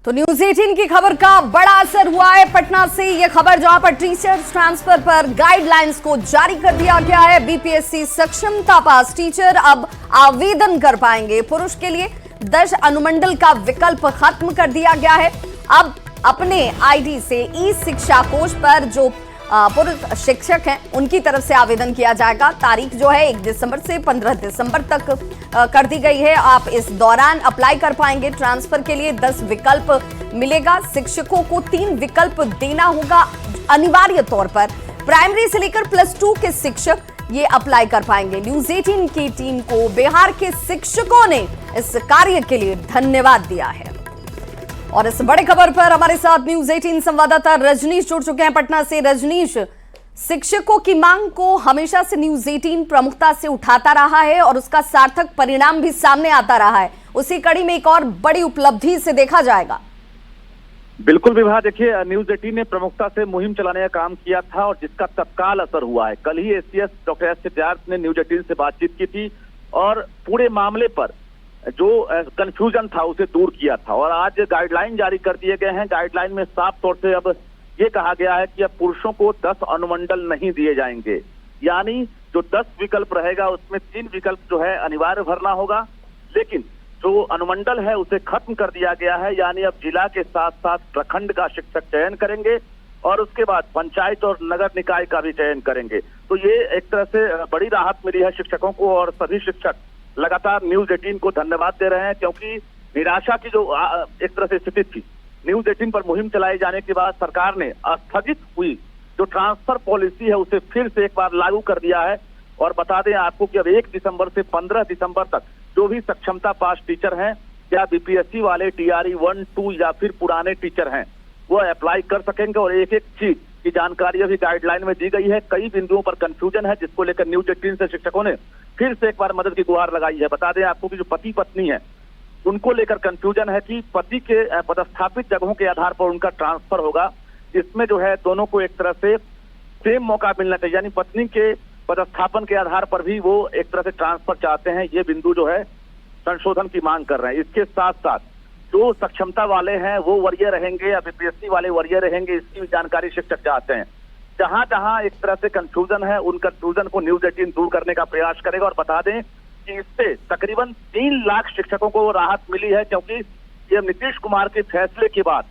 तो न्यूज 18 की खबर का बड़ा असर हुआ है पटना से। यह खबर जहां पर टीचर्स ट्रांसफर पर गाइडलाइंस को जारी कर दिया गया है। बीपीएससी सक्षमता पास टीचर अब आवेदन कर पाएंगे। पुरुष के लिए 10 अनुमंडल का विकल्प खत्म कर दिया गया है। अब अपने आईडी से ई शिक्षा कोष पर जो पुरुष शिक्षक हैं उनकी तरफ से आवेदन किया जाएगा। तारीख जो है 1 दिसंबर से 15 दिसंबर तक कर दी गई है। आप इस दौरान अप्लाई कर पाएंगे। ट्रांसफर के लिए 10 विकल्प मिलेगा। शिक्षकों को 3 विकल्प देना होगा अनिवार्य तौर पर। प्राइमरी से लेकर +2 के शिक्षक ये अप्लाई कर पाएंगे। न्यूज 18 की टीम को बिहार के शिक्षकों ने इस कार्य के लिए धन्यवाद दिया है। और इस बड़े खबर पर हमारे साथ न्यूज 18 संवाददाता रजनीश जुड़ चुके हैं पटना से। रजनीश, शिक्षकों की मांग को हमेशा से न्यूज 18 प्रमुखता से उठाता रहा है और उसका सार्थक परिणाम भी सामने आता रहा है। उसी कड़ी में एक और बड़ी उपलब्धि से देखा जाएगा। बिल्कुल विभा, देखिए न्यूज 18 ने प्रमुखता से मुहिम चलाने का काम किया था और जिसका तत्काल असर हुआ है। कल ही एसीएस डॉक्टर एस सिद्धार्थ ने न्यूज 18 से बातचीत की थी और पूरे मामले पर जो कंफ्यूजन था उसे दूर किया था। और आज गाइडलाइन जारी कर दिए गए हैं। गाइडलाइन में साफ तौर से अब ये कहा गया है कि अब पुरुषों को 10 अनुमंडल नहीं दिए जाएंगे, यानी जो 10 विकल्प रहेगा उसमें 3 विकल्प जो है अनिवार्य भरना होगा। लेकिन जो अनुमंडल है उसे खत्म कर दिया गया है, यानी अब जिला के साथ साथ प्रखंड का शिक्षक चयन करेंगे और उसके बाद पंचायत और नगर निकाय का भी चयन करेंगे। तो ये एक तरह से बड़ी राहत मिली है शिक्षकों को और सभी शिक्षक लगातार न्यूज 18 को धन्यवाद दे रहे हैं, क्योंकि निराशा की जो एक तरह से स्थिति थी, न्यूज 18 पर मुहिम चलाए जाने के बाद सरकार ने स्थगित हुई जो ट्रांसफर पॉलिसी है उसे फिर से एक बार लागू कर दिया है। और बता दें आपको कि अब 1 दिसंबर से 15 दिसंबर तक जो भी सक्षमता पास टीचर हैं, या बीपीएससी वाले TRE 1, 2 या फिर पुराने टीचर हैं, वो अप्लाई कर सकेंगे। और एक एक चीज की जानकारी अभी गाइडलाइन में दी गई है। कई बिंदुओं पर कंफ्यूजन है जिसको लेकर न्यूज 18 से शिक्षकों ने फिर से एक बार मदद की गुहार लगाई है। बता दें आपको कि जो पति पत्नी है उनको लेकर कंफ्यूजन है कि पति के पदस्थापित जगहों के आधार पर उनका ट्रांसफर होगा। इसमें जो है दोनों को एक तरह से सेम मौका मिलना चाहिए, यानी पत्नी के पदस्थापन के आधार पर भी वो एक तरह से ट्रांसफर चाहते हैं। ये बिंदु जो है संशोधन की मांग कर रहे हैं। इसके साथ साथ जो सक्षमता वाले हैं वो वरीय रहेंगे या बीपीएससी वाले वरीय रहेंगे, इसकी भी जानकारी शिक्षक चाहते हैं। जहां जहां एक तरह से कंफ्यूजन है उन कंफ्यूजन को न्यूज 18 दूर करने का प्रयास करेगा। और बता दें कि इससे तकरीबन 3 लाख शिक्षकों को राहत मिली है, क्योंकि ये नीतीश कुमार के फैसले के बाद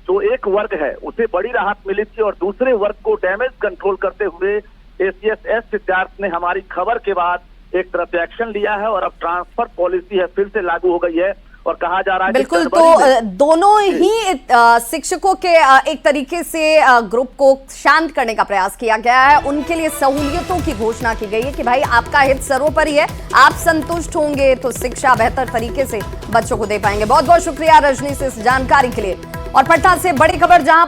जो एक वर्ग है उसे बड़ी राहत मिली थी और दूसरे वर्ग को डैमेज कंट्रोल करते हुए एसीएस एस सिद्धार्थ ने हमारी खबर के बाद एक तरह से एक्शन लिया है और अब ट्रांसफर पॉलिसी है फिर से लागू हो गई है। और कहा जा रहा है बिल्कुल, तो दोनों ही शिक्षकों के एक तरीके से ग्रुप को शांत करने का प्रयास किया गया है। उनके लिए सहूलियतों की घोषणा की गई है कि भाई आपका हित सर्वोपरि है, आप संतुष्ट होंगे तो शिक्षा बेहतर तरीके से बच्चों को दे पाएंगे। बहुत बहुत शुक्रिया रजनी से इस जानकारी के लिए। और पटना से बड़ी खबर जहां